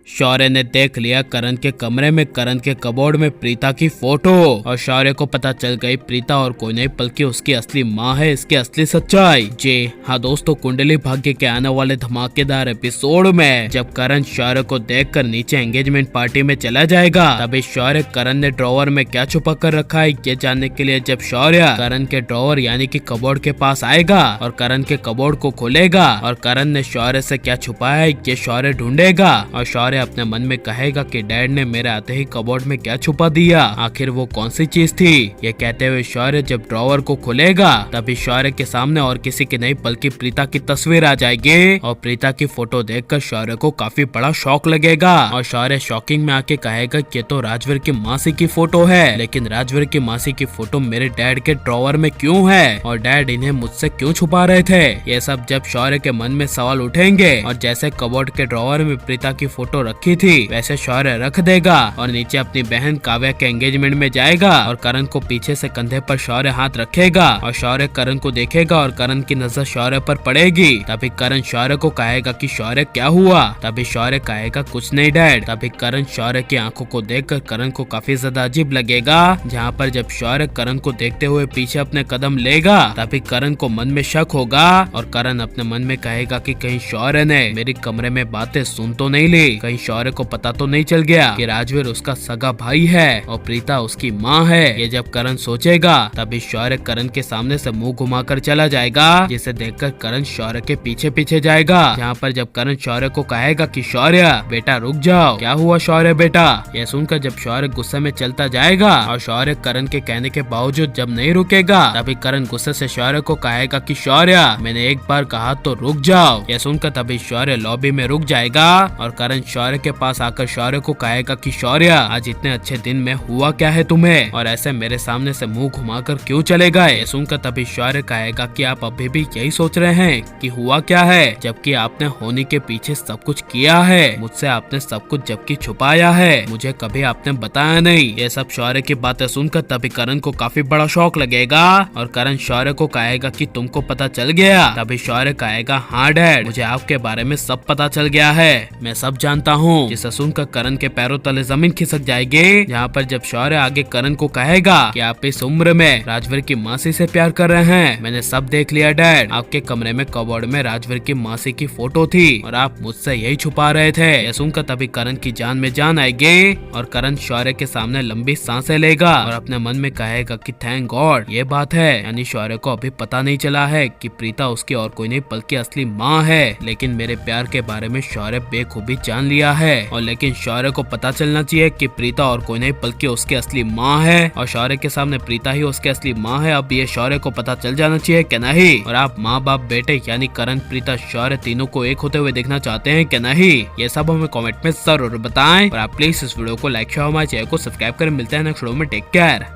शौर्य ने देख लिया करण के कमरे में करण के कबोर्ड में प्रीता की फोटो और शौर्य को पता चल गई प्रीता और कोई नहीं बल्कि उसकी असली माँ है। इसकी असली सच्चाई। जी हाँ दोस्तों, कुंडली भाग्य के आने वाले धमाकेदार एपिसोड में जब करण शौर्य को देखकर नीचे एंगेजमेंट पार्टी में चला जाएगा, तभी शौर्य करण ने ड्रॉवर में क्या छुपा कर रखा है ये जानने के लिए जब शौर्य करण के ड्रॉवर यानी कि कबोर्ड के पास आएगा और करण के कबोर्ड को खोलेगा और करण ने शौर्य से क्या छुपाया है ये शौर्य ढूंढेगा और शौर्य अपने मन में कहेगा कि डैड ने मेरे आते ही कबोर्ड में क्या छुपा दिया, आखिर वो कौन सी चीज थी। ये कहते हुए शौर्य जब ड्रॉवर को खोलेगा तभी शौर्य के सामने और किसी की नहीं बल्कि प्रीता की तस्वीर आ जाएगी और प्रीता की फोटो देखकर शौर्य को काफी बड़ा शौक लगेगा और शौर्य शॉकिंग में आके कहेगा ये तो राजवीर की मासी की फोटो है, लेकिन राजवीर की मासी की फोटो मेरे डैड के ड्रॉवर में क्यों है और डैड इन्हें मुझसे क्यों छुपा रहे थे। ये सब जब शौर्य के मन में सवाल उठेंगे और जैसे कबोर्ड के ड्रॉवर में प्रीता की फोटो रखी थी वैसे शौर्य रख देगा और नीचे अपनी बहन काव्या के एंगेजमेंट में जाएगा और करण को पीछे से कंधे पर शौर्य हाथ रखेगा और शौर्य करण को देखेगा और करण की नजर शौर्य पर पड़ेगी। तभी करण शौर्य को कहेगा कि शौर्य क्या हुआ, तभी शौर्य कहेगा कुछ नहीं डैड। तभी करण शौर्य की आंखों को देखकर करण को काफी ज्यादा अजीब लगेगा, जहाँ पर जब शौर्य करण को देखते हुए पीछे अपने कदम लेगा तभी करण को मन में शक होगा और करण अपने मन में कहेगा कि कहीं शौर्य ने मेरी कमरे में बातें सुन तो नहीं ली, कहीं शौर्य को पता तो नहीं चल गया कि राजवीर उसका सगा भाई है और प्रीता उसकी माँ है। ये जब करण सोचेगा तभी शौर्य करण के सामने से मुंह घुमाकर चला जाएगा, जिसे देखकर करण शौर्य के पीछे पीछे जाएगा, जहाँ पर जब करण शौर्य को कहेगा कि शौर्य बेटा रुक जाओ, क्या हुआ शौर्य बेटा। यह सुनकर जब शौर्य गुस्से में चलता जाएगा और शौर्य करण के कहने के बावजूद जब नहीं रुकेगा तभी करण गुस्से से शौर्य को कहेगा कि शौर्य मैंने एक बार कहा तो रुक जाओ। यह सुनकर तभी शौर्य लॉबी में रुक जाएगा और करण शौर्य के पास आकर शौर्य को कहेगा कि शौर्य आज इतने अच्छे दिन में हुआ क्या है तुम्हें और ऐसे मेरे सामने से मुंह घुमाकर क्यों चले गए। सुनकर तभी शौर्य कहेगा कि आप अभी भी यही सोच रहे हैं कि हुआ क्या है, जबकि आपने होनी के पीछे सब कुछ किया है, मुझसे आपने सब कुछ जबकि छुपाया है, मुझे कभी आपने बताया नहीं। ये सब शौर्य की बातें सुनकर तभी करण को काफी बड़ा शौक लगेगा और करण शौर्य को कहेगा कि तुमको पता चल गया। तभी शौर्य कहेगा हाँ डैड, मुझे आपके बारे में सब पता चल गया है, मैं सब जानता हूँ। जिसे सुनकर करण के पैरों तले जमीन खिसक जाएगी, जहाँ पर जब शौर्य आगे करण को कहेगा कि आप इस उम्र में राजवीर की मासी से प्यार कर रहे हैं, मैंने सब देख लिया डैड, आपके कमरे में कबोर्ड में राजवीर की मासी की फोटो थी और आप मुझसे यही छुपा रहे थे। यह सुनकर तभी करण की जान में जान आएगी और करण शौर्य के सामने लंबी सांसें लेगा और अपने मन में कहेगा कि थैंक गॉड ये बात है, यानी शौर्य को अभी पता नहीं चला है कि प्रीता उसकी और कोई नहीं बल्कि असली माँ है, लेकिन मेरे प्यार के बारे में शौर्य बेखूबी जान लिया है और लेकिन शौर्य को पता चलना चाहिए कि प्रीता और कोई नहीं बल्कि उसकी असली माँ है और शौर्य के सामने प्रीता ही उसकी असली माँ है। अब ये शौर्य को पता चल जाना चाहिए क्या नहीं। और आप माँ बाप बेटे यानी करण प्रीता शौर्य तीनों को एक होते हुए देखना चाहते हैं क्या नहीं, ये सब हमें कमेंट में जरूर बताएं और आप प्लीज इस वीडियो को लाइक शेयर हमारे चैनल को सब्सक्राइब करें। मिलते हैं नेक्स्ट वीडियो में, टेक केयर।